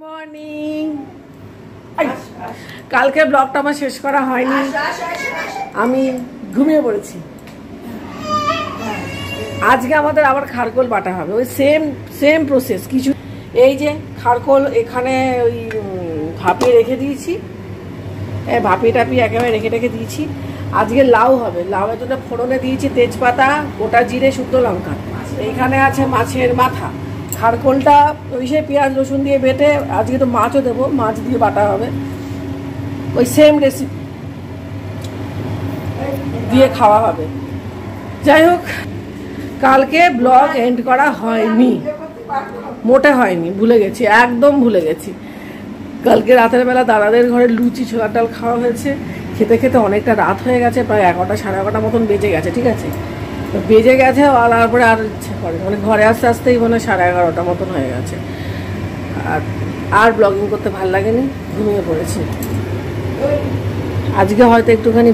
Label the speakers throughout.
Speaker 1: Morning. কালকে ব্লগটা আমার শেষ করা হয়নি, আমি ঘুমিয়ে পড়েছি। আজকে আমাদের আবার খারকোল বাটা হবে, ওই সেম প্রসেস কিছু। এই যে খারকোল এখানে ওই ভাপিয়ে রেখে দিয়েছি, ভাপিয়ে টাপিয়ে একেবারে রেখে দিয়েছি। আজকে লাউ হবে, লাউয়ের জন্য ফোড়নে দিয়েছি তেজপাতা, গোটা জিরে, শুকনো লঙ্কা। এইখানে আছে মাছের মাথা, খারকোলটা ওই সে পেঁয়াজ রসুন দিয়ে বেটে, আজকে তো মাছও দেবো, মাছ দিয়ে বাটা হবে, ওই সেম রেসিপি দিয়ে খাওয়া হবে। যাই হোক, কালকে ব্লগ এন্ড করা হয়নি, মোটে হয়নি, ভুলে গেছি, একদম ভুলে গেছি। কালকে রাতের বেলা দাদাদের ঘরে লুচি ছোলার ডাল খাওয়া হয়েছে, খেতে খেতে অনেকটা রাত হয়ে গেছে, প্রায় 11টা সাড়ে 11টা মতন বেজে গেছে, ঠিক আছে। তো বেজে গেছে, আর তারপরে আর ইচ্ছে করে মানে ঘরে আসতে আসতেই মানে 11:30 মতন হয়ে গেছে। আর ব্লগিং করতে ভাল লাগেনি, ঘুমিয়ে পড়েছি। আজকে হয়তো একটুখানি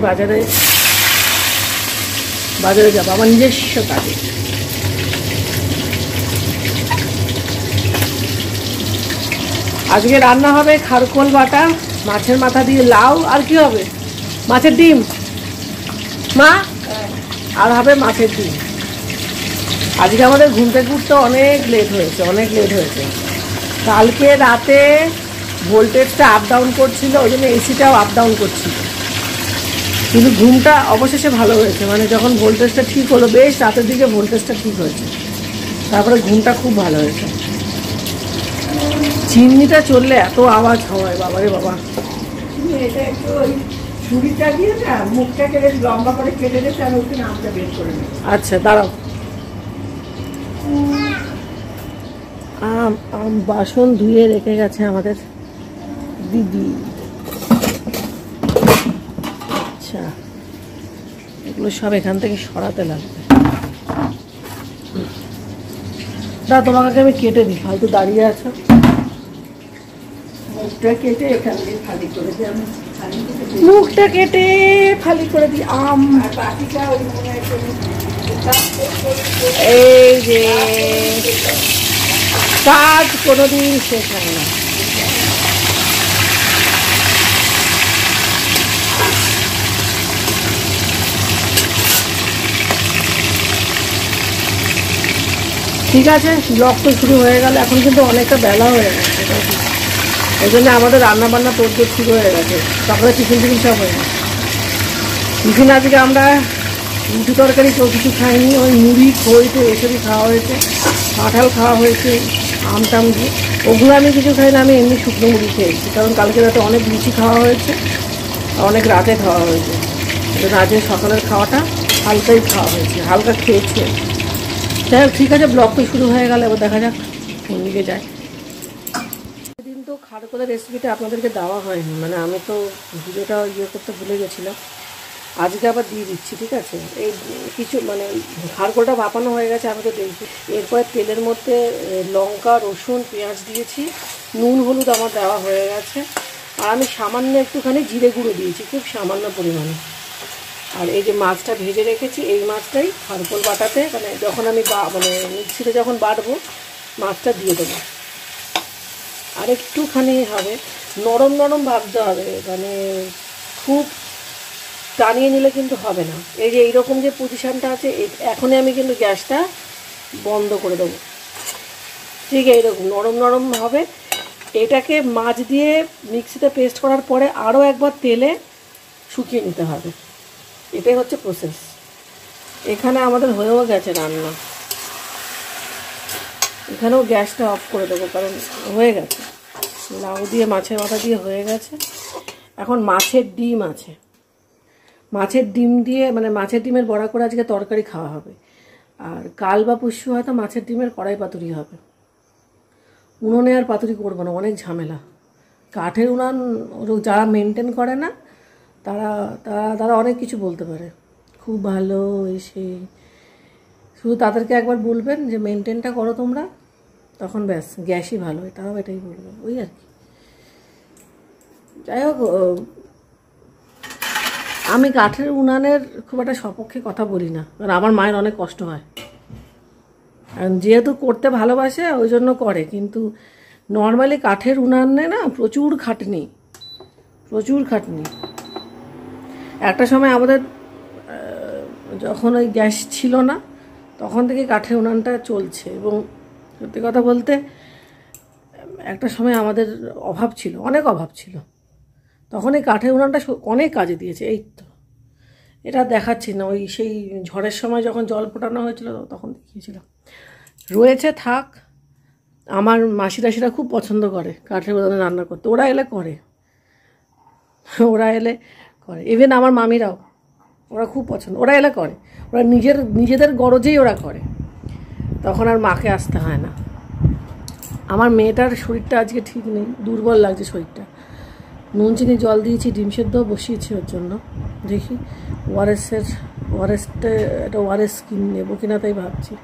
Speaker 1: বাজারে যাবো আমার নিজস্ব কাজে। আজকে রান্না হবে খারকোল বাটা, মাছের মাথা দিয়ে লাউ, আর কি হবে মাছের ডিম, মা আর হবে মাছের ডিম। আজকে আমাদের ঘুম থেকে উঠতে অনেক লেট হয়েছে। কালকে রাতে ভোল্টেজটা আপ ডাউন করছিল, ওই জন্য এসিটাও আপ ডাউন করছিল, কিন্তু ঘুমটা অবশেষে ভালো হয়েছে। মানে যখন ভোল্টেজটা ঠিক হলো, বেশ রাতের দিকে ভোল্টেজটা ঠিক হয়েছে, তারপরে ঘুমটা খুব ভালো হয়েছে। চিমনিটা চললে এত আওয়াজ হয়, বাবারে বাবা। এটা একটু ওই ছুরিটা দিয়ে না মুখটা কেটে লম্বা করে কেটে দিতে, আমি ওকে নামটা বের করে নিই। আচ্ছা দাঁড়াও। বাসন ধুয়ে রেখে গেছে আমাদের দিদি। আচ্ছা, এগুলো সব এখান থেকে সরাতে লাগবে। দাদা তোমাকে আমি কেটে দিই, হয়তো দাঁড়িয়ে আছো। মুখটা কেটে এখান থেকে ফালি করে দিই, আমি মুখটা কেটে ফালি করে দিই। এই যে কাজ কোনোদিন শেষ হয় না। ঠিক আছে, ব্লগ তো শুরু হয়ে গেল, এখন কিন্তু অনেকটা বেলা হয়ে গেছে, এই জন্য আমাদের রান্না বান্না তোড়জোড় শুরু হয়ে গেছে। তারপরে টিফিন সব হয়ে গেছে। টিফিন আজকে আমরা রুটি তরকারি কেউ কিছু খাইনি, ওই মুড়ি খই তো এসবই খাওয়া হয়েছে, কাঁঠাল খাওয়া হয়েছে, আম টাম দিয়ে। ওগুলো আমি কিছু খাই না, আমি এমনি শুকনো মুড়ি খেয়েছি, কারণ কালকে রাতে অনেক লুচি খাওয়া হয়েছে, অনেক রাতে খাওয়া হয়েছে। আজকে সকালের খাওয়াটা হালকাই খাওয়া হয়েছে, হালকা খেয়েছে। যাই হোক, ঠিক আছে, ব্লগ তো শুরু হয়ে গেল, এবার দেখা যাক কোন দিকে যায়। সেদিন তো খারকোলের রেসিপিটা আপনাদেরকে দেওয়া হয়নি, মানে আমি তো ভিডিওটা করতে ভুলে গেছিলাম, আজকে আবার দিয়ে দিচ্ছি, ঠিক আছে। এই কিছু মানে খারকোলটা ভাপানো হয়ে গেছে, আমি তো দেখছি। এরপরে তেলের মধ্যে লঙ্কা, রসুন, পেঁয়াজ দিয়েছি, নুন হলুদ আমার দেওয়া হয়ে গেছে, আর আমি সামান্য একটুখানি জিরে গুঁড়ো দিয়েছি, খুব সামান্য পরিমাণে। আর এই যে মাছটা ভেজে রেখেছি, এই মাছটাই খারকোল বাটাতে, মানে যখন আমি মানে মিক্সিতে যখন বাটবো মাছটা দিয়ে দেবো। আর একটুখানি হবে নরম ভাবতে হবে, মানে খুব টানিয়ে নিলে কিন্তু হবে না। এই যে এইরকম যে পজিশানটা আছে, এখনই আমি কিন্তু গ্যাসটা বন্ধ করে দেবো, ঠিক এইরকম নরম হবে। এটাকে মাছ দিয়ে মিক্সিতে পেস্ট করার পরে আরও একবার তেলে শুকিয়ে নিতে হবে, এটাই হচ্ছে প্রসেস। এখানে আমাদের হয়েও গেছে রান্না, এখানেও গ্যাসটা অফ করে দেবো, কারণ হয়ে গেছে। লাউ দিয়ে মাছের মাথা দিয়ে হয়ে গেছে। এখন মাছের ডিম আছে, মাছের ডিম দিয়ে মানে মাছের ডিমের বড়া করে আজকে তরকারি খাওয়া হবে। আর কাল বা পরশু হয়তো মাছের ডিমের কড়াই পাতুরি হবে। উনুনে আর পাতুরি করবো না, অনেক ঝামেলা। কাঠের উনান যারা মেনটেন করে না, তারা অনেক কিছু বলতে পারে, খুব ভালো এসে, শুধু তাদেরকে একবার বলবেন যে মেনটেনটা করো তোমরা, তখন ব্যাস গ্যাসই ভালো, এটাই বলবেন, ওই আর কি। যাই হোক, আমি কাঠের উনানের খুব একটা সপক্ষে কথা বলি না, কারণ আমার মায়ের অনেক কষ্ট হয়, যেহেতু করতে ভালোবাসে ওই জন্য করে, কিন্তু নর্মালি কাঠের উনানে না প্রচুর খাটনি, প্রচুর খাটনি। একটা সময় আমাদের যখন ওই গ্যাস ছিল না তখন থেকে কাঠের উনানটা চলছে, এবং সত্যি কথা বলতে একটা সময় আমাদের অভাব ছিল, অনেক অভাব ছিল, তখন এই কাঠের উনানটা অনেক কাজে দিয়েছে। এই তো এটা দেখাচ্ছি না, ওই সেই ঝড়ের সময় যখন জল ফোটানো হয়েছিল তখন দেখিয়েছিলাম। রয়েছে থাক, আমার মাসিরা খুব পছন্দ করে কাঠের উনানে রান্না করতে, ওরা এলে করে, ইভেন আমার মামিরাও, ওরা খুব পছন্দ, ওরা এলে করে, ওরা নিজেদের গরজেই ওরা করে, তখন আর মাকে আসতে হয় না। আমার মেয়েটার শরীরটা আজকে ঠিক নেই, দুর্বল লাগছে শরীরটা, নুন চিনি জল দিয়েছি, ডিম সেদ্ধ বসিয়েছি ওর জন্য, দেখি একটা ওআরএস কিনে নেবো কিনা তাই ভাবছি।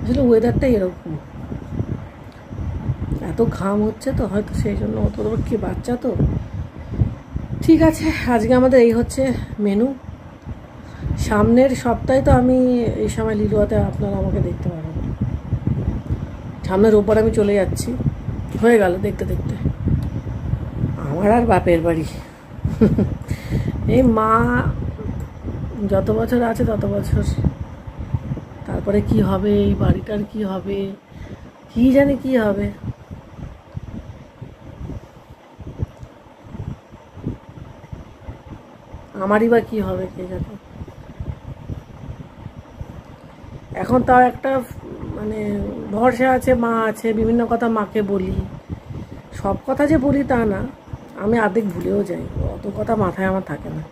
Speaker 1: আসলে ওয়েদারটাই এরকম, এত ঘাম হচ্ছে তো হয়তো সেই জন্য, অত কি বাচ্চা তো। ঠিক আছে, আজকে আমাদের এই হচ্ছে মেনু। সামনের সপ্তাহে তো আমি এই সময় লিলুয়াতে আপনারা আমাকে দেখতে পাবেন, সামনের রোববার আমি চলে যাচ্ছি, হয়ে গেল দেখতে দেখতে আমার আর বাপের বাড়ি। এই মা যত বছর আছে তত বছর, তারপরে কি হবে, এই বাড়িটার কি হবে, কি জানি কি হবে। আমারই বা কি হবে কে জানে। এখন তাও একটা মানে ভরসা আছে, মা আছে, বিভিন্ন কথা মাকে বলি, সব কথা যে বলি তা না, আমি অর্ধেক ভুলেও যাই, অত কথা মাথায় আমার থাকে না,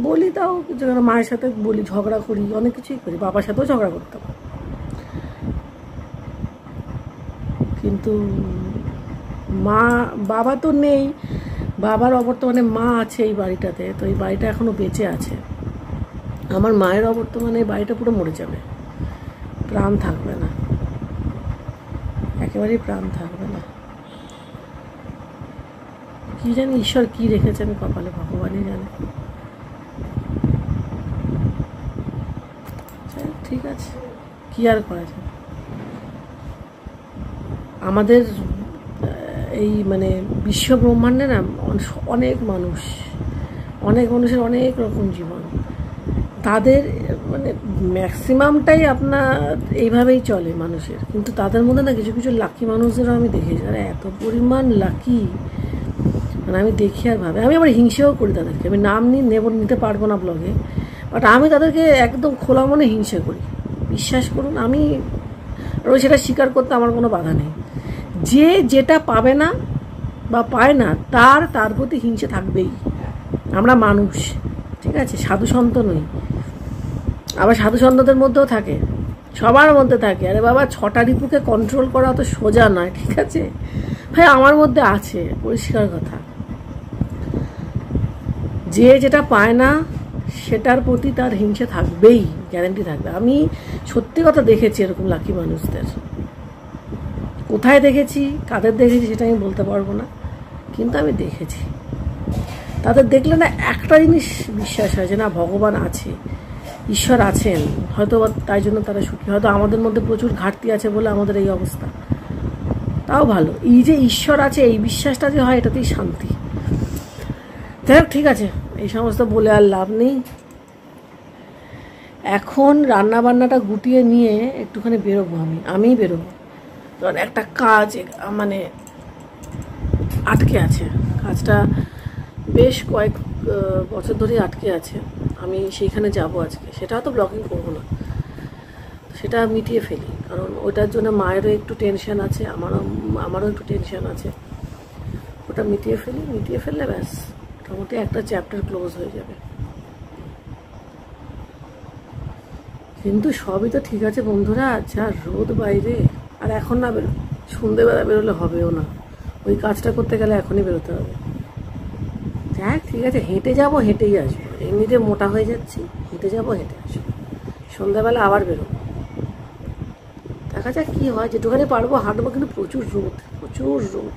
Speaker 1: বলি তাও কিছু, মায়ের সাথে বলি, ঝগড়া করি, অনেক কিছুই করি, বাবার সাথেও ঝগড়া করতাম, কিন্তু বাবা তো নেই, বাবার অবর্তমানে মা আছে এই বাড়িটাতে, তো এই বাড়িটা এখনো বেঁচে আছে। আমার মায়ের অবর্তমানে এই বাড়িটা পুরো মরে যাবে, প্রাণ থাকবে না, একেবারেই প্রাণ থাকবে না। কি জানি ঈশ্বর কি রেখেছে আমি কপালে, ভগবানই জানে। ঠিক আছে, কি আর করা যায়। আমাদের এই মানে বিশ্ব ব্রহ্মাণ্ডে না অনেক মানুষের অনেক রকম জীবন, তাদের মানে ম্যাক্সিমামটাই আপনার এইভাবেই চলে মানুষের, কিন্তু তাদের মধ্যে না কিছু কিছু লাকি মানুষদেরও আমি দেখেছি, যারা এত পরিমাণ লাকি, মানে আমি দেখি আর ভাবে, আমি আবার হিংসেও করি তাদেরকে, আমি নাম নিতে পারবো না ব্লগে, বাট আমি তাদেরকে একদম খোলা মনে হিংসা করি, বিশ্বাস করুন। আমি সেটা স্বীকার করতে আমার কোনো বাধা নেই, যে যেটা পাবে না বা পায় না তার প্রতি হিংসে থাকবেই। আমরা মানুষ, ঠিক আছে, সাধু সন্ত নই। আবার সাধু সন্তদের মধ্যেও থাকে, সবার মধ্যে থাকে। আরে বাবা, 6টা রিপুকে কন্ট্রোল করা অত সোজা নয়, ঠিক আছে ভাই, আমার মধ্যে আছে, পরিষ্কার কথা। যে যেটা পায় না সেটার প্রতি তার হিংসে থাকবেই, গ্যারান্টি থাকবে। আমি সত্যি কথা দেখেছি এরকম লাকি মানুষদের, কোথায় দেখেছি, কাদের দেখেছি সেটা আমি বলতে পারবো না, কিন্তু আমি দেখেছি। তাদের দেখলে না একটা জিনিস বিশ্বাস হয় যে না, ভগবান আছে, ঈশ্বর আছেন, হয়তো তাই জন্য তারা সুখী। হয়তো আমাদের মধ্যে প্রচুর ঘাটতি আছে বলে আমাদের এই অবস্থা, তাও ভালো। এই যে ঈশ্বর আছে এই বিশ্বাসটা যে হয়, এটাতেই শান্তি। যাই হোক, ঠিক আছে, এই সমস্ত বলে আর লাভ নেই। এখন রান্নাবান্নাটা গুটিয়ে নিয়ে একটুখানি বেরোবো, আমিই বেরোবো, কারণ একটা কাজ মানে আটকে আছে, কাজটা বেশ কয়েক বছর ধরেই আটকে আছে। আমি সেইখানে যাব আজকে, সেটা হয়তো ব্লগিং করবো না, সেটা মিটিয়ে ফেলি, কারণ ওটার জন্য মায়েরও একটু টেনশন আছে, আমারও একটু টেনশন আছে। ওটা মিটিয়ে ফেললে ব্যাস মোটামুটি একটা চ্যাপ্টার ক্লোজ হয়ে যাবে। কিন্তু সবই তো ঠিক আছে বন্ধুরা, যা রোদ বাইরে, আর এখন না সন্ধ্যেবেলা বেরোলে হবেও না, ওই কাজটা করতে গেলে এখনই বেরোতে হবে। যাক, ঠিক আছে, হেঁটে যাবো, হেঁটেই আসবো, এমনিতে মোটা হয়ে যাচ্ছি, হেঁটে যাবো, হেঁটে আসবো, সন্ধ্যাবেলা আবার বেরোবো, দেখা যাক কী হয়। যেটুখানি পারবো হাঁটবো, কিন্তু প্রচুর রোদ।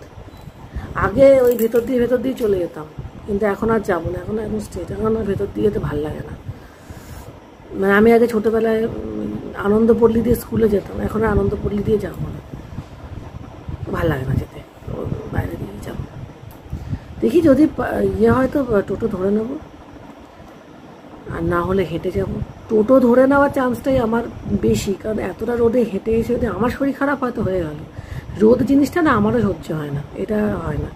Speaker 1: আগে ওই ভেতর দিয়ে চলে যেতাম, কিন্তু এখন আর যাবো না, এখন স্ট্রেট, এখন আর ভেতর দিয়ে যেতে ভালো লাগে না। মানে আমি আগে ছোটোবেলায় আনন্দপল্লী দিয়ে স্কুলে যেতাম, এখন আর আনন্দপল্লী দিয়ে যাবো না, ভালো লাগে না যেতে, তো বাইরে দিয়ে যাবো। দেখি যদি ইয়ে হয় তো টোটো ধরে নেব, আর না হলে হেঁটে যাব। টোটো ধরে নেওয়ার চান্সটাই আমার বেশি, কারণ এতটা রোদে হেঁটে এসে যদি আমার শরীর খারাপ হয়তো হয়ে গেল। রোদ জিনিসটা না আমারও সহ্য হয় না, এটা হয় না।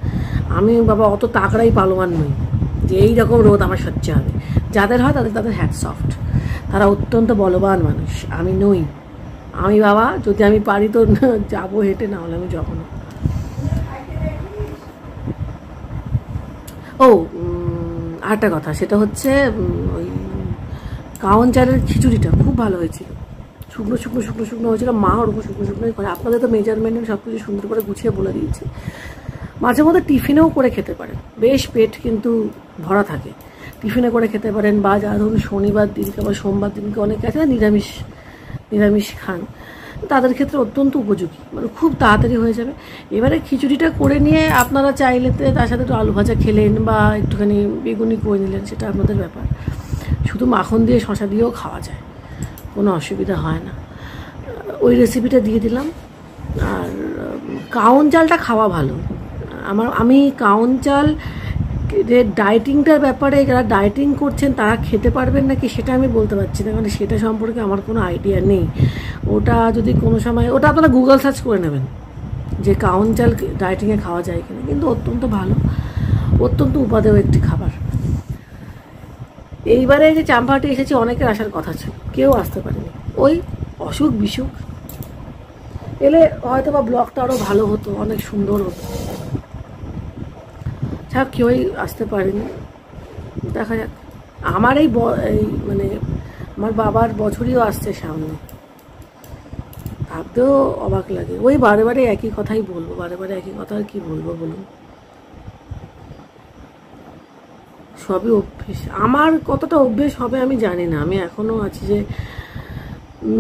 Speaker 1: আমি বাবা অত তাকড়াই পালোয়ান নই যে এইরকম রোদ আমার সহ্য হবে। যাদের হয় তাদের তাদের হ্যাট সফট, তারা অত্যন্ত বলবান মানুষ। আমি নই। আমি বাবা যদি আমি পারি তো যাবো হেঁটে, না হলে আমি যাবো না। ও আরেকটা কথা, সেটা হচ্ছে ওই কাওন চালের খিচুড়িটা খুব ভালো হয়েছিল। শুকনো শুকনো শুকনো শুকনো হয়েছিল, মা ওরকম শুকনো শুকনোই করে। আপনাদের তো মেজারমেন্ট সব কিছু সুন্দর করে গুছিয়ে বলে দিয়েছি। মাঝে মধ্যে টিফিনেও করে খেতে পারেন, বেশ পেট কিন্তু ভরা থাকে। টিফিনে করে খেতে পারেন, বা যা ধরুন শনিবার দিনকে বা সোমবার দিনকে অনেকে আছে না নিরামিষ খান, তাদের ক্ষেত্রে অত্যন্ত উপযোগী, মানে খুব তাড়াতাড়ি হয়ে যাবে। এবারে খিচুড়িটা করে নিয়ে আপনারা চাইলেতে তার সাথে একটু আলু ভাজা খেলেন বা একটুখানি বেগুনি করে নিলেন, সেটা আপনাদের ব্যাপার। শুধু মাখন দিয়ে শশা দিয়েও খাওয়া যায়, কোনো অসুবিধা হয় না। ওই রেসিপিটা দিয়ে দিলাম। আর কাউন চালটা খাওয়া ভালো। আমি কাউন চাল যে ডায়েটিংটার ব্যাপারে, যারা ডায়েটিং করছেন তারা খেতে পারবেন নাকি সেটা আমি বলতে পারছি না, কারণ সেটা সম্পর্কে আমার কোনো আইডিয়া নেই। ওটা যদি কোনো সময়, ওটা আপনারা গুগল সার্চ করে নেবেন যে কাউন চাল ডায়েটিংয়ে খাওয়া যায় কিনা। কিন্তু অত্যন্ত ভালো, অত্যন্ত উপাদেয় একটি খাবার। এইবারে যে চাম্পাহাটি এসেছি, অনেকের আসার কথা ছিল, কেউ আসতে পারেনি। ওই অসুখ বিসুখ এলে হয়তো বা ব্লগটা আরও ভালো হতো, অনেক সুন্দর হতো। ছাড়া কেউই আসতে পারেনি, দেখা যাক। আমার এই মানে আমার বাবার বছরইও আসছে সামনে, ভাবতেও অবাক লাগে। ওই বারে বারে একই কথাই বলবো, বারে বারে একই কথা, আর কি বলবো বলুন। সবই অভ্যেস। আমার কতটা অভ্যেস হবে আমি জানি না। আমি এখনও আছি যে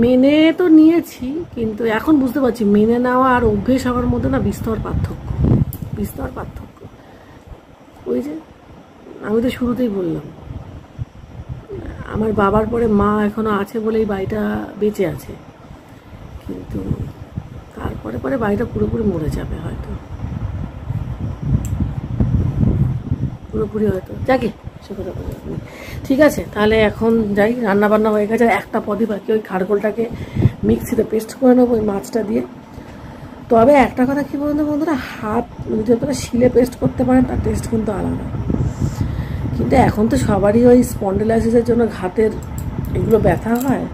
Speaker 1: মেনে তো নিয়েছি, কিন্তু এখন বুঝতে পারছি মেনে নেওয়া আর অভ্যেস হওয়ার মধ্যে না বিস্তর পার্থক্য, বিস্তর পার্থক্য। ওই যে আমি তো শুরুতেই বললাম, আমার বাবার পরে মা এখনো আছে বলেই বাড়িটা বেঁচে আছে, কিন্তু তারপরে পরে বাড়িটা পুরোপুরি মরে যাবে হয়তো, পুরোপুরি হয়তো। যাকে সে কথা বলে আপনি। ঠিক আছে, তাহলে এখন যাই, রান্না বান্না হয়ে গেছে। একটা পদই বাকি, ওই খারগোলটাকে মিক্সিতে পেস্ট করে নেবো ওই মাছটা দিয়ে। তবে একটা কথা কি বলুন তো বন্ধুরা, হাত যদি আপনারা শিলে পেস্ট করতে পারেন তার টেস্ট কিন্তু আলাদা। কিন্তু এখন তো সবারই ওই স্পন্ডিলাইসিসের জন্য ঘাটের এগুলো ব্যথা হয়,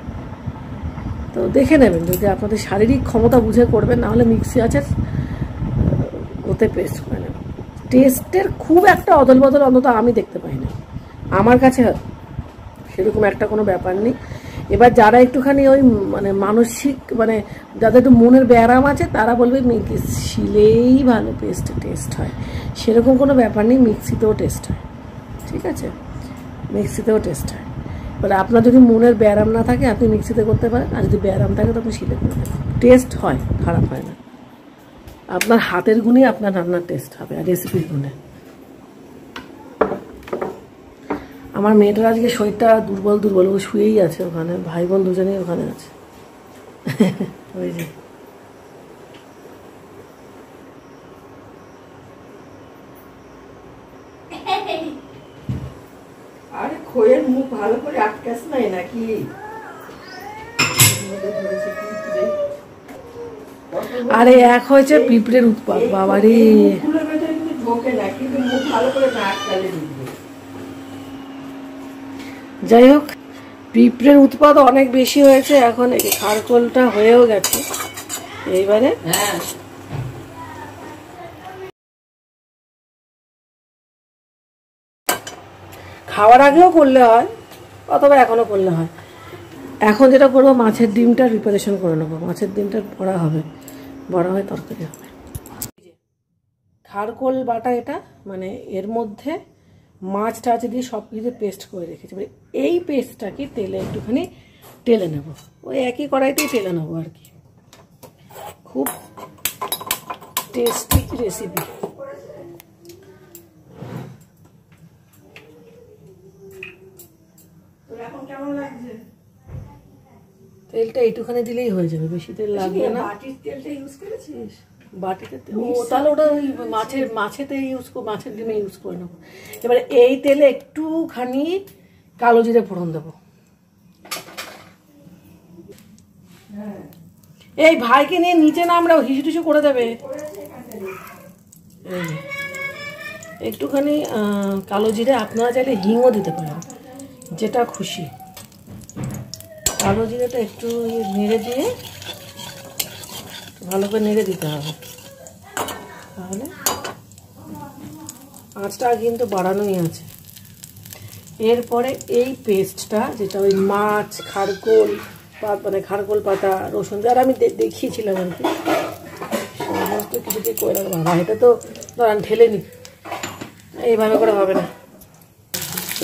Speaker 1: তো দেখে নেবেন যদি আপনাদের শারীরিক ক্ষমতা বুঝে করবেন, নাহলে মিক্সি আছে ওতে পেস্ট করে নেবেন। টেস্টের খুব একটা অদল বদল অন্তত আমি দেখতে পাই না, আমার কাছে সেরকম একটা কোনো ব্যাপার নেই। এবার যারা একটুখানি ওই মানে মানসিক, মানে যাদের একটু মনের ব্যায়াম আছে, তারা বলবে শিলেই ভালো টেস্ট হয়। সেরকম কোনো ব্যাপার নেই, মিক্সিতেও টেস্ট হয়। ঠিক আছে, মিক্সিতেও টেস্ট হয়। এবার আপনার যদি মনের ব্যায়াম না থাকে আপনি মিক্সিতে করতে পারেন, আর যদি ব্যায়াম থাকে তো আপনি শিলে করতে পারেন। টেস্ট হয়, খারাপ হয় না। আপনার হাতের গুণেই আপনার রান্নার টেস্ট হবে, আর রেসিপির গুণে। আমার মেয়েটার আজকে শরীরটা দুর্বল, ও শুয়েই আছে ওখানে, ভাই বোন দুজনেই ওখানে আছে। ওই যে আরে খোয়ের মুখ ভালো করে আটকাস নাই নাকি? আরে এক হয়েছে পিঁপড়ের উৎপাত, বাবারে। যাই হোক, পিঁপড়ের উৎপাদ অনেক বেশি হয়েছে এখন। এই খারকোলটা হয়েও গেছে, এইবারে খাওয়ার আগেও করলে হয় অথবা এখনো করলে হয়। এখন যেটা করবো, মাছের ডিমটা প্রিপারেশন করে নেবো। মাছের ডিমটা বড়া হবে, বড়া হয় তরকারি হবে। খারকোল বাটা এটা, মানে এর মধ্যে মাছটা আছে দিয়ে সব কিছু পেস্ট করে রেখেছি। এই পেস্টটাকে তেলে একটুখানি টেলে নেব, ওই একই কড়াইতেই টেলে নেবো আর কি। খুব টেস্টি রেসিপি। এখন কেমন লাগছে? তেলটা এইটুখানি দিলেই হয়ে যাবে, বেশি তেল লাগবে না। বাটির তেলটা ইউজ করেছিস? বাটিতে ও তাহলে ওটা ওই মাছেতে মাছের ডিমে ইউজ করে নেবো। এবারে এই তেলে একটুখানি কালো জিরে ফোড়ন দেবো। এই ভাইকে নিয়ে নিচে না আমরা হিসু টিসু করে দেবে। একটুখানি কালো জিরে, আপনারা চাইলে হিংও দিতে পারেন, যেটা খুশি। কালো জিরেটা একটু নেড়ে দিয়ে ভালো করে নেড়ে দিতে হবে, তাহলে আঁচটা কিন্তু বাড়ানোই আছে। এরপরে এই পেস্টটা, যেটা ওই মাছ, খারকোল মানে খারকোল পাতা, রসুন, যারা আমি দেখিয়েছিলাম আর কি, সমস্ত কিছু দিয়ে করে রাখবো। বাবা, এটা তো ধরান ঠেলে নি, এইভাবে করে হবে না।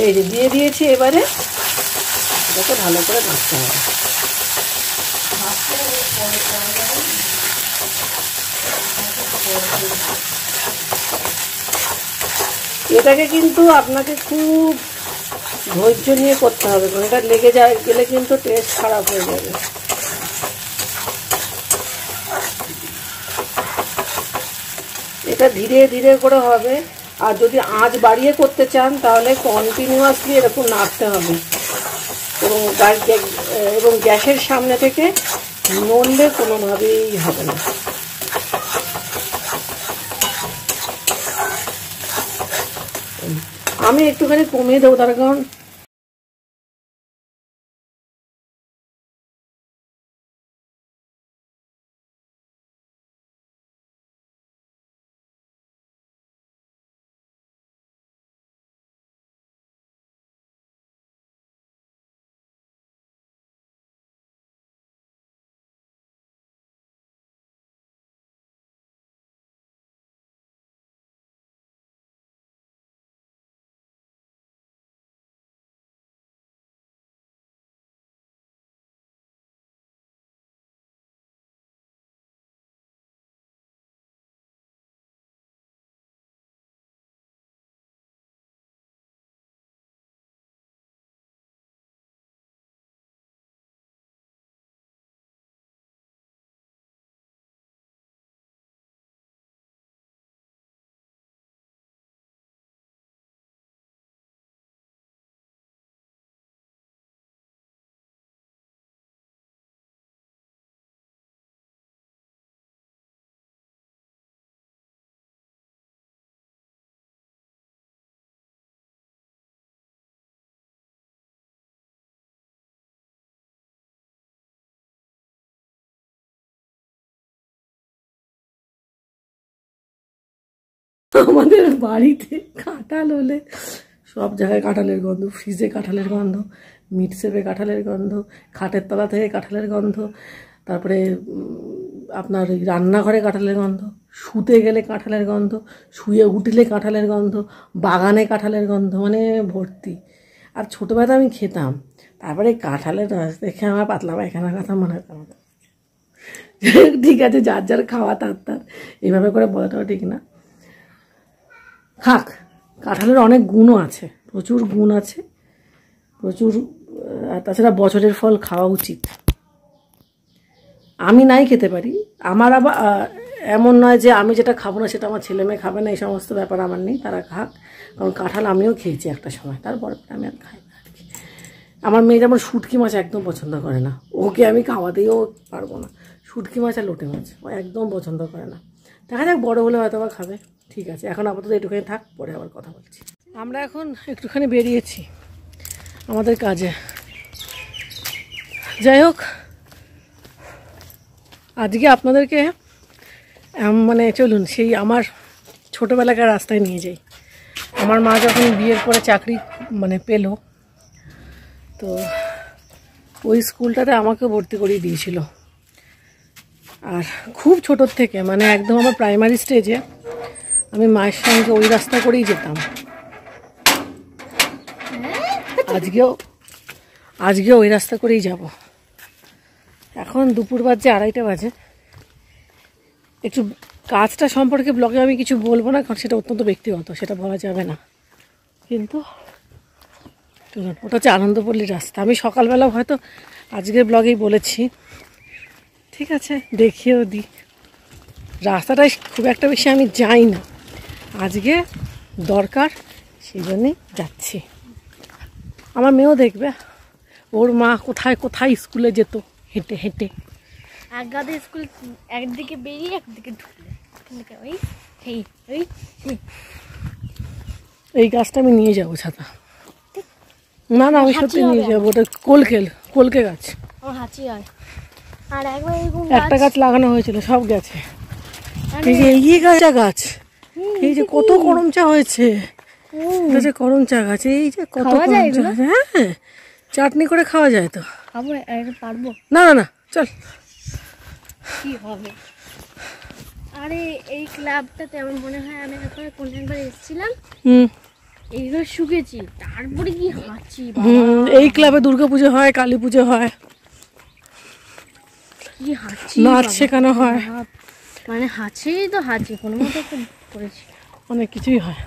Speaker 1: এই যে দিয়ে দিয়েছি, এবারে এটাকে ভালো করে ভাজতে হবে। এটাকে কিন্তু আপনাকে খুব ধৈর্য নিয়ে করতে হবে, কারণ এটা লেগে গেলে কিন্তু টেস্ট খারাপ হয়ে যাবে। এটা ধীরে ধীরে করে হবে, আর যদি আঁচ বাড়িয়ে করতে চান তাহলে কন্টিনিউয়াসলি এরকম নাড়তে হবে, এবং গ্যাসের সামনে থেকে নড়লে কোনোভাবেই হবে না। আমি একটুখানি কমিয়ে দেবো, তার কারণ আমাদের বাড়িতে কাঁঠাল হলে সব জায়গায় কাঁঠালের গন্ধ, ফ্রিজে কাঁঠালের গন্ধ, মিটসেপে কাঁঠালের গন্ধ, খাটের তলা থেকে কাঁঠালের গন্ধ, তারপরে আপনার ওই রান্নাঘরে কাঁঠালের গন্ধ, শুতে গেলে কাঁঠালের গন্ধ, শুয়ে উঠলে কাঁঠালের গন্ধ, বাগানে কাঁঠালের গন্ধ, মানে ভর্তি। আর ছোটোবেলায় আমি খেতাম, তারপরে কাঁঠালের রস দেখে আমার পাতলা পায়খানার কথা মনে হতো। আমাদের ঠিক আছে, যার যার খাওয়া তার এইভাবে করে বলাটাও ঠিক না। খাক, কাঁঠালের অনেক গুণও আছে, প্রচুর গুণ আছে, প্রচুর। তাছাড়া বছরের ফল খাওয়া উচিত। আমি নাই খেতে পারি, আমার আবার এমন নয় যে আমি যেটা খাবো না সেটা আমার ছেলে মেয়ে খাবে না, এই সমস্ত ব্যাপার আমার নেই, তারা খাক। কারণ কাঁঠাল আমিও খেয়েছি একটা সময়, তারপরে আমি আর খাই না আর কি। আমার মেয়ে যেমন শুটকি মাছ একদম পছন্দ করে না, ওকে আমি খাওয়াতেও পারবো না। শুটকি মাছ আর লোটে মাছ ও একদম পছন্দ করে না। দেখা যাক, বড় হলে হয়তো আবার খাবে। ঠিক আছে, এখন আপাতত একটুখানি থাক, পরে আবার কথা বলছি। আমরা এখন একটুখানি বেরিয়েছি আমাদের কাজে। যাই হোক, আজকে আপনাদেরকে মানে চলুন সেই আমার ছোটোবেলাকার রাস্তায় নিয়ে যাই। আমার মা যখন বিয়ের পরে চাকরি মানে পেল, তো ওই স্কুলটাতে আমাকে ভর্তি করিয়ে দিয়েছিল। আর খুব ছোটোর থেকে, মানে একদম আমার প্রাইমারি স্টেজে আমি মায়ের সঙ্গে ওই রাস্তা করেই যেতাম। আজকেও ওই রাস্তা করেই যাব। এখন দুপুর বাজে, 2:30 বাজে। একটু কাজটা সম্পর্কে ব্লগে আমি কিছু বলবো না, কারণ সেটা অত্যন্ত ব্যক্তিগত, সেটা বলা যাবে না। কিন্তু ওটা হচ্ছে আনন্দপল্লীর রাস্তা। আমি সকালবেলাও হয়তো আজকের ব্লগেই বলেছি, ঠিক আছে, দেখিয়েও দিই। রাস্তাটায় খুব একটা বেশি আমি যাই না, আজকে দরকার সেই জন্যই যাচ্ছি। আমার মেয়েও দেখবে, ওর মা কোথায় কোথায় স্কুলে যেত হেঁটে হেঁটে।
Speaker 2: একগাদা স্কুল একদিকে বেরিয়ে একদিকে ঢুকলে ওই সেই ওই
Speaker 1: এই গাছটা আমি নিয়ে যাবো ছাতা। না না আমি সত্যি নিয়ে যাবো, ওটা কলকে গাছ।
Speaker 2: আমার হাঁচি হয়। আর একবার
Speaker 1: একটা গাছ লাগানো হয়েছিল, সব গেছে। এই যে এই গাছ, এই যে কত করম চা হয়েছে, করম চা গাছ, এই যে কত করম চা। হ্যাঁ, চাটনি করে খাওয়া যায় তো।
Speaker 2: খাবো, পারবো
Speaker 1: না না না, চল।
Speaker 2: কি হবে? আরে এই ক্লাবটাতে আমার মনে হয় আমি কোন একবার এসেছিলাম, এইগুলো শুকেছি, তারপরে কি হাঁচি।
Speaker 1: এই ক্লাবে দুর্গাপুজো হয়, কালী পুজো হয়,
Speaker 2: কি হাঁচি,
Speaker 1: নাচ শেখানো হয়,
Speaker 2: মানে হাঁচি তো হাঁচি কোনো মতো করেছি,
Speaker 1: অনেক কিছুই হয়।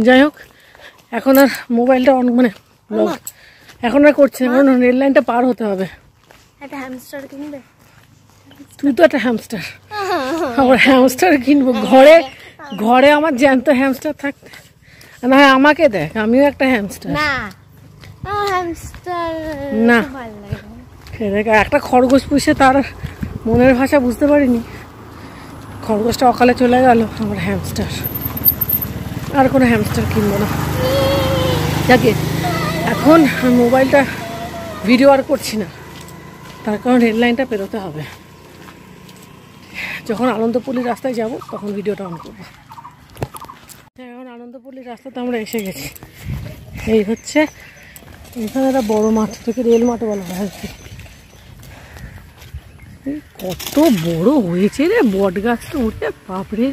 Speaker 1: যাই হোক, এখন আর মোবাইলটা মানে এখন আর করছে, এখন রেল লাইনটা পার হতে হবে।
Speaker 2: একটা হ্যামস্টার কিনবে?
Speaker 1: তুই তো একটা হ্যামস্টার, আবার হ্যামস্টার কিনবো? ঘরে আমার জ্যান্ত হ্যামস্টার থাকতে না হয় আমাকে দেখ, আমিও একটা হ্যামস্টার।
Speaker 2: না হ্যামস্টার
Speaker 1: না,
Speaker 2: ভালো লাগে।
Speaker 1: একটা খরগোশ পুষে তার মনের ভাষা বুঝতে পারিনি, খরগোশটা অকালে চলে গেল। আমার হ্যামস্টার, আর কোনো হ্যামস্টার কিনবো না। যাকে এখন মোবাইলটা ভিডিও আর করছি না, তার কারণ রেল লাইনটা পেরোতে হবে। যখন আনন্দপল্লীর রাস্তায় যাব তখন ভিডিওটা অন করবো। এখন আনন্দপল্লীর রাস্তাতে আমরা এসে গেছি। এই হচ্ছে এখানে একটা বড় মাঠ, থেকে রেল মাঠ বলা হয়। কত বড় হয়েছে রে বট গাছটা, উঠে বাপরে।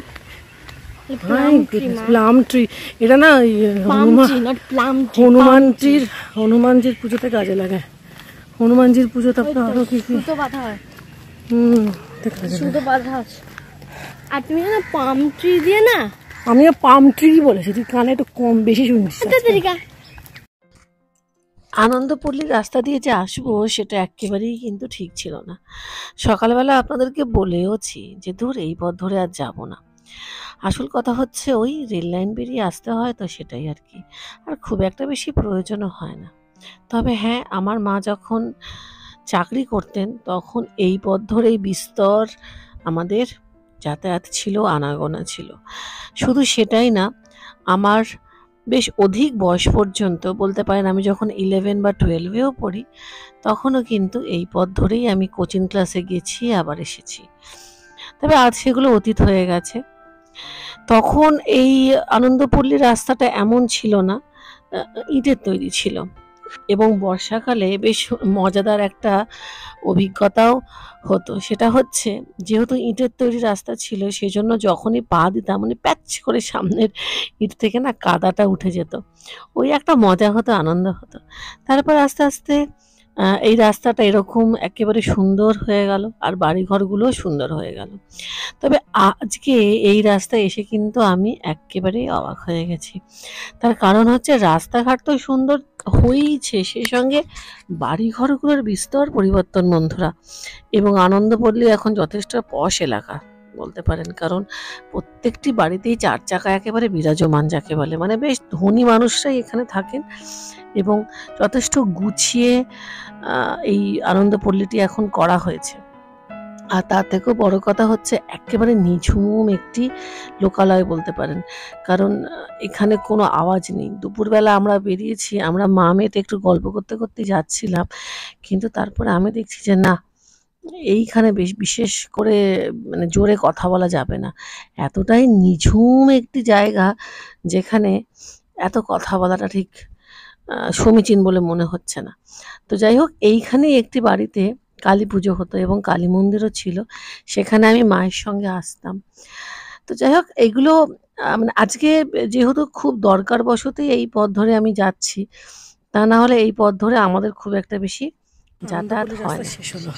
Speaker 1: প্লাম ট্রি, এটা না হনুমানজির পুজোতে কাজে লাগে। হনুমানজির পুজো, তারপরে আরো কি কি
Speaker 2: আর তুমি না পাম ট্রি দিয়ে না,
Speaker 1: আমিও পাম ট্রি বলেছি, তুই কানে একটু কম বেশি শুনছিস। আনন্দপল্লীর রাস্তা দিয়ে যে আসবো সেটা একেবারেই কিন্তু ঠিক ছিল না। সকালবেলা আপনাদেরকে বলেওছি যে দূর এই পথ ধরে আর যাব না। আসল কথা হচ্ছে ওই রেল লাইন বেরিয়ে আসতে হয়, তো সেটাই আর কি, আর খুব একটা বেশি প্রয়োজনও হয় না। তবে হ্যাঁ, আমার মা যখন চাকরি করতেন তখন এই পথ ধরেই বিস্তর আমাদের যাতায়াত ছিল, আনাগোনা ছিল। শুধু সেটাই না, আমার বেশ অধিক বয়স পর্যন্ত বলতে পারেন, আমি যখন 11 বা 12-এও পড়ি তখনও কিন্তু এই পথ ধরেই আমি কোচিং ক্লাসে গেছি, আবার এসেছি। তবে আজ সেগুলো অতীত হয়ে গেছে। তখন এই আনন্দপল্লীর রাস্তাটা এমন ছিল না, ইটের তৈরি ছিল, এবং বর্ষাকালে বেশ মজাদার একটা অভিজ্ঞতাও হতো। সেটা হচ্ছে, যেহেতু ইটের তৈরি রাস্তা ছিল, সেজন্য যখনই পা দিতাম মানে প্যাচ করে সামনের ইট থেকে না কাদাটা উঠে যেত। ওই একটা মজা হতো, আনন্দ হতো। তারপর আস্তে আস্তে এই রাস্তাটা এরকম একেবারে সুন্দর হয়ে গেল, আর বাড়িঘরগুলোও সুন্দর হয়ে গেল। তবে আজকে এই রাস্তায় এসে কিন্তু আমি একেবারেই অবাক হয়ে গেছি। তার কারণ হচ্ছে, রাস্তাঘাট তো সুন্দর হয়েইছে, সেই সঙ্গে বাড়িঘরগুলোর বিস্তর পরিবর্তন বন্ধুরা। এবং আনন্দপল্লী এখন যথেষ্ট পশ এলাকা বলতে পারেন, কারণ প্রত্যেকটি বাড়িতেই 4 চাকা একেবারে বিরাজমান, যাকে বলে, মানে বেশ ধনী মানুষরাই এখানে থাকেন, এবং যথেষ্ট গুছিয়ে এই আনন্দপল্লীটি এখন করা হয়েছে। আর তার থেকেও বড় কথা হচ্ছে, একেবারে নিঝুম একটি লোকালয় বলতে পারেন, কারণ এখানে কোনো আওয়াজ নেই। দুপুরবেলা আমরা বেরিয়েছি, আমরা মা মেয়েতে একটু গল্প করতে করতে যাচ্ছিলাম, কিন্তু তারপরে আমি দেখছি যে না, এইখানে বিশেষ করে মানে জোরে কথা বলা যাবে না। এতটাই নিঝুম একটি জায়গা যেখানে এত কথা বলাটা ঠিক সমীচীন বলে মনে হচ্ছে না। তো যাই হোক, এইখানেই একটি বাড়িতে কালী পুজো হতো এবং কালী মন্দিরও ছিল, সেখানে আমি মায়ের সঙ্গে আসতাম। তো যাই হোক, এইগুলো মানে আজকে যেহেতু খুব দরকার বশতই এই পথ ধরে আমি যাচ্ছি, তা না হলে এই পথ ধরে আমাদের খুব একটা বেশি যাতায়াত হয় না। শেষ হলো।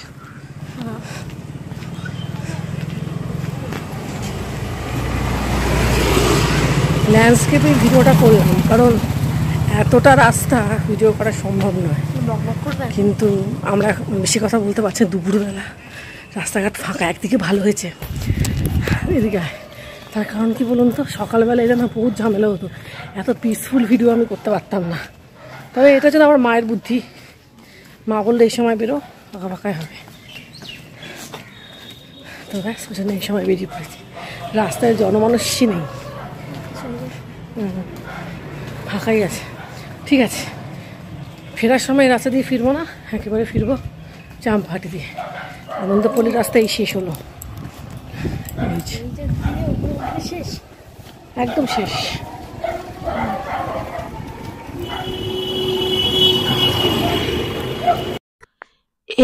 Speaker 1: ল্যান্ডস্কেপে ভিডিওটা করলাম, কারণ এতটা রাস্তা ভিডিও করা সম্ভব নয়, কিন্তু আমরা বেশি কথা বলতে পারছি দুপুরবেলা, রাস্তাঘাট ফাঁকা, একদিকে ভালো হয়েছে। এদিকে তার কারণ কি বলুন তো, সকালবেলা এটা না বহুত ঝামেলা হতো, এত পিসফুল ভিডিও আমি করতে পারতাম না। তবে এটা হচ্ছে আমার মায়ের বুদ্ধি, মা বললে এই সময় বেরো, ফাঁকা ফাঁকাই হবে। তো ব্যাস ওই জন্য এই সময় বেরিয়ে পড়েছি। রাস্তায় জনমানুষই নেই, ফাঁকাই আছে। ঠিক আছে, ফেরার সময় রাস্তা দিয়ে ফিরবো না, একেবারে ফিরবো চাম্পাহাটি দিয়ে। আনন্দপল্লির রাস্তায় শেষ হলো,
Speaker 2: শেষ,
Speaker 1: একদম শেষ।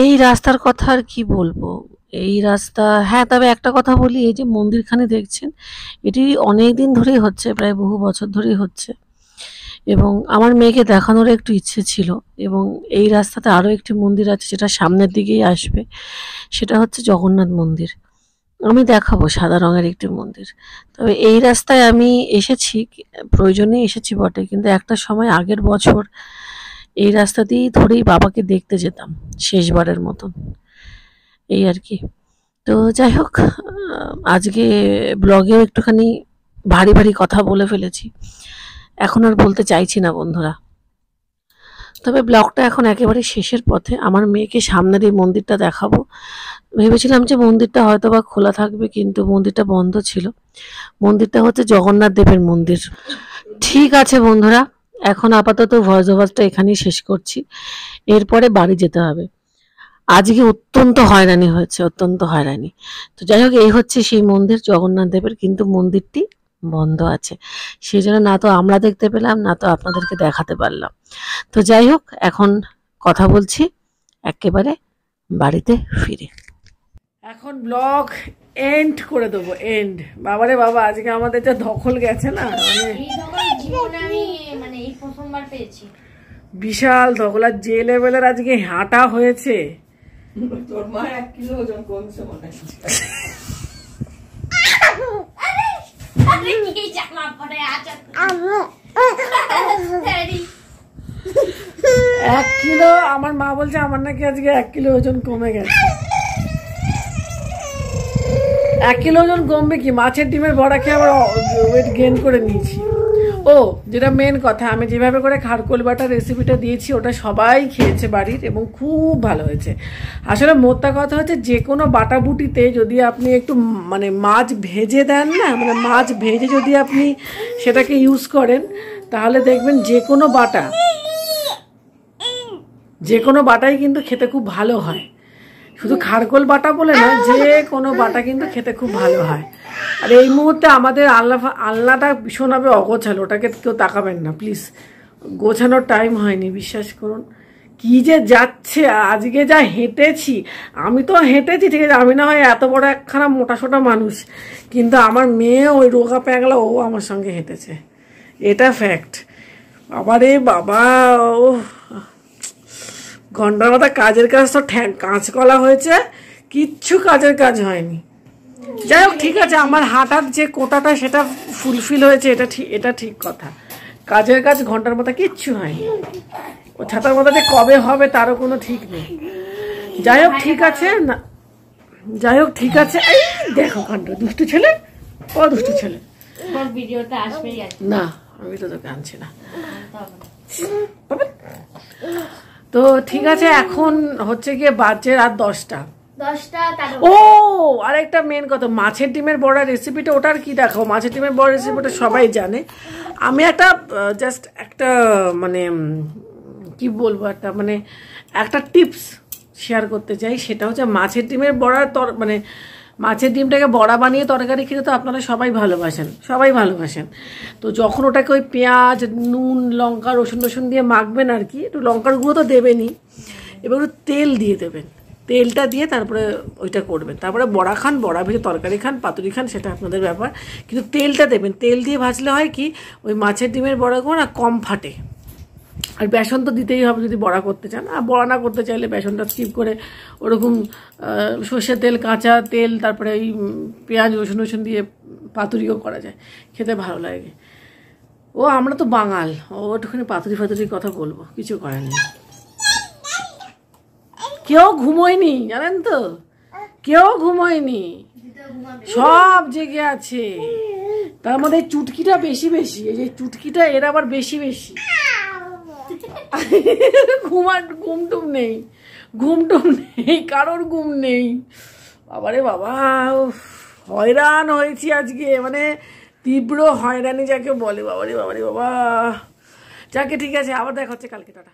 Speaker 1: এই রাস্তার কথা আর কি বলবো, এই রাস্তা। হ্যাঁ, তবে একটা কথা বলি, এই যে মন্দিরখানি দেখছেন, এটি অনেক দিন ধরেই হচ্ছে, প্রায় বহু বছর ধরেই হচ্ছে। এবং আমার মেয়েকে দেখানোর একটু ইচ্ছে ছিল। এবং এই রাস্তাতে আরও একটি মন্দির আছে যেটা সামনের দিকেই আসবে, সেটা হচ্ছে জগন্নাথ মন্দির। আমি দেখাবো সাদা রঙের একটি মন্দির। তবে এই রাস্তায় আমি এসেছি, প্রয়োজনে এসেছি বটে, কিন্তু একটা সময় আগের বছর এই রাস্তা দিয়েই ধরেই বাবাকে দেখতে যেতাম শেষবারের মতন, এই আর কি। তো যাই হোক, আজকে ব্লগেও একটুখানি ভারী ভারী কথা বলে ফেলেছি, এখন আর বলতে চাইছি না বন্ধুরা। তবে ব্লগটা এখন একেবারে শেষের পথে। আমার মেয়েকে সামনের এই মন্দিরটা দেখাবো। ভেবেছিলাম যে মন্দিরটা হয়তো বা খোলা থাকবে, কিন্তু মন্দিরটা বন্ধ ছিল। মন্দিরটা হচ্ছে জগন্নাথ দেবের মন্দির। ঠিক আছে বন্ধুরা, এখন আপাতত ভয়েস ওভারটা এখানেই শেষ করছি, এরপরে বাড়ি যেতে হবে। আজকে অত্যন্ত হয়রানি হয়েছে, অত্যন্ত হয়রানি। তো যাই হোক, এই হচ্ছে সেই মন্দির জগন্নাথ দেবের, কিন্তু মন্দিরটি বন্ধ আছে, সেই জন্য না তো আমরা দেখতে পেলাম, না তো আপনাদেরকে দেখাতে পারলাম। তো যাই হোক, এখন কথা বলছি একেবারে বাড়িতে ফিরে। এখন ব্লগ এন্ড করে দেবো, এন্ড। বাবারে বাবা, আজকে আমাদের যা ধকল গেছে না,
Speaker 2: মানে এই প্রথমবার পেয়েছি,
Speaker 1: বিশাল ধকল। আর যে লেভেলের আজকে হাঁটা হয়েছে,
Speaker 3: তোর মা 1 কিলো ওজন কমছে মনে হয়।
Speaker 1: 1 কিলো, আমার মা বলছে আমার নাকি আজকে 1 কিলো ওজন কমে গেছে। 1 কিলো ওজন কমবে কি, মাছের ডিমের বড়া খেয়ে আবার ওয়েট গেইন করে নিয়েছি। ও, যেটা মেন কথা, আমি যেভাবে করে খারকোল বাটার রেসিপিটা দিয়েছি ওটা সবাই খেয়েছে বাড়ির, এবং খুব ভালো হয়েছে। আসলে মোদ্দা কথা হচ্ছে, যে কোনো বাটাবুটিতে যদি আপনি একটু মানে মাছ ভেজে দেন না, মানে মাছ ভেজে যদি আপনি সেটাকে ইউজ করেন, তাহলে দেখবেন যে কোনো বাটাই কিন্তু খেতে খুব ভালো হয়। শুধু খারকোল বাটা বলে না, যে কোনো বাটা কিন্তু খেতে খুব ভালো হয়। আর এই মুহূর্তে আমাদের আলনাটা ভীষণভাবে অগোছালো, ওটাকে কেউ তাকাবেন না প্লিজ, গোছানোর টাইম হয়নি, বিশ্বাস করুন। কি যে যাচ্ছে, আজকে যা হেঁটেছি, আমি তো হেঁটেছি ঠিক আছে, আমি না হয় এত বড় একখানা মোটাসোটা মানুষ, কিন্তু আমার মেয়ে ওই রোগা প্যাগলা, ও আমার সঙ্গে হেঁটেছে, এটা ফ্যাক্ট। বাবারে বাবা, ও ঘন্টার মাথা কাজের কাজ তো কাঁচকলা হয়েছে, কিচ্ছু কাজের কাজ হয়নি। যাই হোক, ঠিক আছে, আমার হাঁটার যে কোটাটা সেটা ফুলফিল হয়েছে, এটা ঠিক কথা। কাজের কাজ ঘন্টার মাথা কিচ্ছু হয়নি, ও ছাতার মাথা যে কবে হবে তারও কোনো ঠিক নেই। যাই হোক ঠিক আছে না, যাই হোক ঠিক আছে। এই দেখো কাণ্ড, দুষ্টু ছেলে, ও দুষ্টু ছেলে,
Speaker 2: ভিডিওটা আসবেই
Speaker 1: না আমি তো তোকে আনছি না। তো ঠিক আছে, এখন হচ্ছে গিয়ে বাজে রাত 10টা। ও আরেকটা মেন কথা, মাছের ডিমের বড়া রেসিপিটা, ওটার কি দেখাও, মাছের ডিমের বড়া রেসিপিটা সবাই জানে। আমি একটা জাস্ট একটা মানে কি বলবো, একটা টিপস শেয়ার করতে চাই। সেটা হচ্ছে মাছের ডিমের বড়া, মানে মাছের ডিমটাকে বড়া বানিয়ে তরকারি খেতে তো আপনারা সবাই ভালোবাসেন। তো যখন ওটাকে ওই পেঁয়াজ, নুন, লঙ্কা, রসুন দিয়ে মাখবেন আর কি, একটু লঙ্কার গুঁড়ো তো দেবেনই, এবার একটু তেল দিয়ে দেবেন, তেলটা দিয়ে তারপরে ওইটা করবেন। তারপরে বড়া খান, বড়া ভেজে তরকারি খান, পাতুরি খান, সেটা আপনাদের ব্যাপার, কিন্তু তেলটা দেবেন। তেল দিয়ে ভাজলে হয় কি, ওই মাছের ডিমের বড়াগুলো না কম ফাটে। আর বেসন তো দিতেই হবে যদি বড়া করতে চান, আর বড়া না করতে চাইলে বেসনটা স্কিপ করে ওরকম সর্ষের তেল, কাঁচা তেল, তারপরে এই পেঁয়াজ, রসুন দিয়ে পাতুরিও করা যায়, খেতে ভালো লাগে। ও আমরা তো বাঙাল, ও একটুখানি পাতুরির কথা বলবো, কিছু করার নেই। কেউ ঘুমোয়নি জানেন তো, কেউ ঘুমায়নি, সব জেগে আছে। তার মধ্যে চুটকিটা বেশি বেশি, এই যে চুটকিটা এর আবার বেশি বেশি। ঘুমটুম নেই, ঘুমটুম নেই, কারোর ঘুম নেই। বাবারে বাবা, হয়রান হয়েছি আজকে, মানে তীব্র হয়রানি যাকে বলে। বাবারে বাবারে বাবা, যাকে ঠিক আছে, আবার দেখা হচ্ছে কালকে, টাটা।